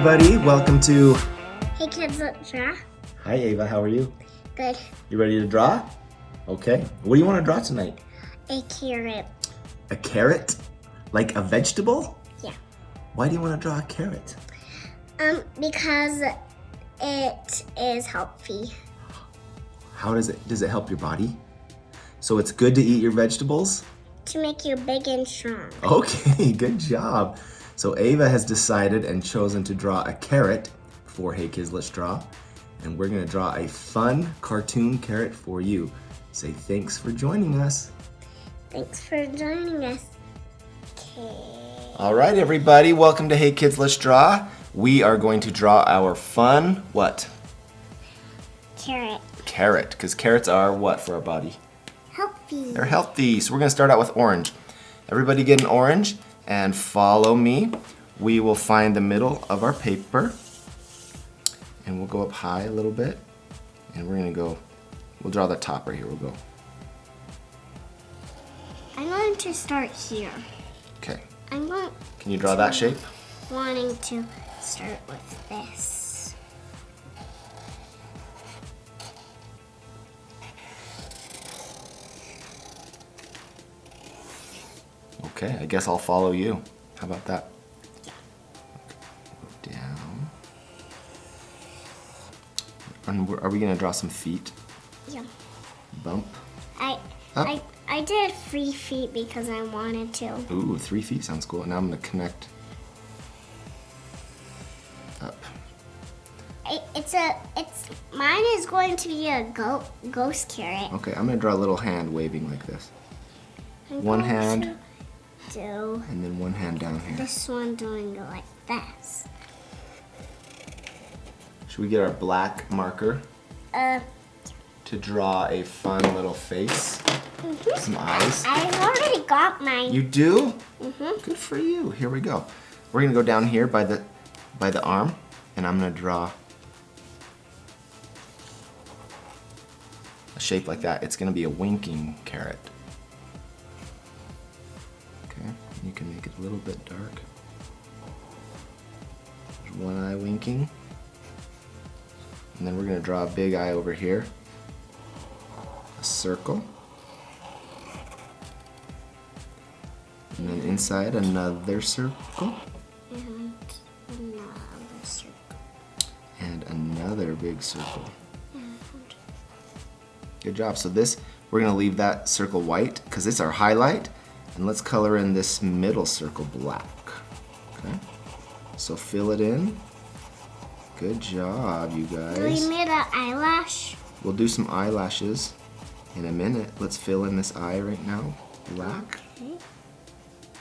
everybody. Welcome to Hey Kids, Let's Draw. Hi Ava, how are you? Good. You ready to draw? Okay. What do you want to draw tonight? A carrot. A carrot? Like a vegetable? Yeah. Why do you want to draw a carrot? Because it is healthy. How does it help your body? So it's good to eat your vegetables? To make you big and strong. Okay, good job. So Ava has decided and chosen to draw a carrot for Hey Kids Let's Draw. And we're gonna draw a fun cartoon carrot for you. Say thanks for joining us. Thanks for joining us. Okay. All right, everybody, welcome to Hey Kids Let's Draw. We are going to draw our fun, what? Carrot. Carrot, because carrots are what for our body? Healthy. They're healthy. So we're gonna start out with orange. Everybody get an orange and follow me. We will find the middle of our paper and we'll go up high a little bit and we'll draw the top right here, we'll go. I'm going to start here. Okay. Can you draw that shape? Wanting to start with this. Okay, I guess I'll follow you. How about that? Down. And are we gonna draw some feet? Yeah. Bump. I did 3 feet because I wanted to. Ooh, 3 feet sounds cool. Now I'm gonna connect up. Mine is going to be a ghost carrot. Okay, I'm gonna draw a little hand waving like this. One hand. And then one hand down here. This one doing it like this. Should we get our black marker to draw a fun little face? Some eyes. I've already got mine. You do? Good for you. Here we go. We're gonna go down here by the arm, and I'm gonna draw a shape like that. It's gonna be a winking carrot. Okay, you can make it a little bit dark. There's one eye winking. And then we're gonna draw a big eye over here. A circle. And then inside another circle. And another circle. And another big circle. Good job. So this, we're gonna leave that circle white because it's our highlight. And let's color in this middle circle black. Okay. So fill it in. Good job, you guys. We made an eyelash. We'll do some eyelashes in a minute. Let's fill in this eye right now. Black. Okay.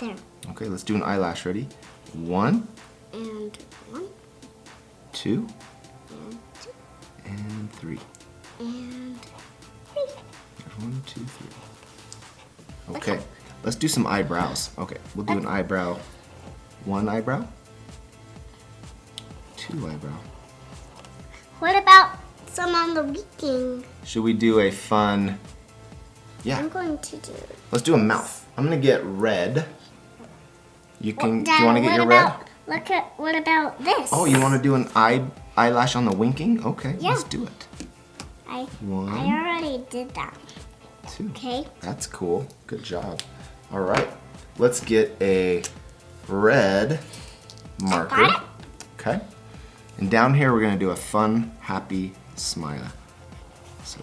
There. Okay, let's do an eyelash. Ready? 1. And 1. 2. And 2. And 3. And 3. 1, 2, 3. Okay, let's do some eyebrows. Okay, we'll do an eyebrow. 1 eyebrow. 2 eyebrow. What about some on the weekend? Should we do a fun? Yeah. I'm going to do. Let's do a mouth. I'm gonna get red. You can. Dad, do you want to get your red? What about this? Oh, you want to do an eyelash on the winking? Okay, Yeah. let's do it. I 1, already did that. 2. Okay. That's cool. Good job. All right, let's get a red marker. Got it. Okay. And down here we're gonna do a fun, happy smile. So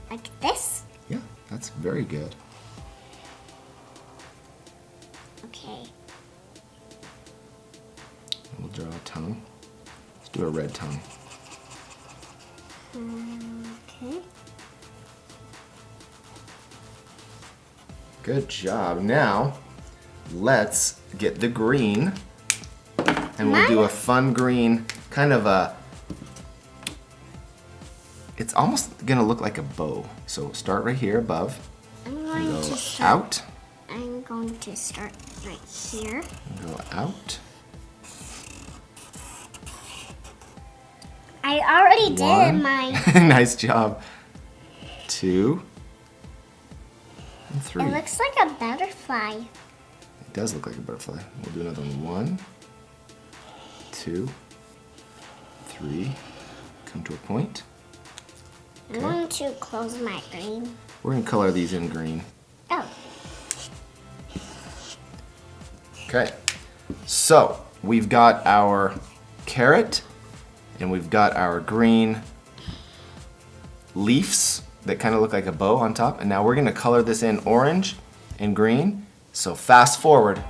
Like this. yeah, that's very good. Okay. We'll draw a tongue. Let's do a red tongue. Okay. Good job. Now, let's get the green. And we'll do a fun green, kind of it's almost gonna look like a bow. So start right here above. I'm going Go to start. out. I'm going to start right here. Go out. I already did 1. mine. Nice job. 2. And 3. It looks like a butterfly. It does look like a butterfly. We'll do another one. 1, 2, 3. Come to a point. I'm going to close my green. We're going to color these in green. Oh, Okay. So we've got our carrot and we've got our green leaves that kind of look like a bow on top. And now we're going to color this in orange and green. So fast forward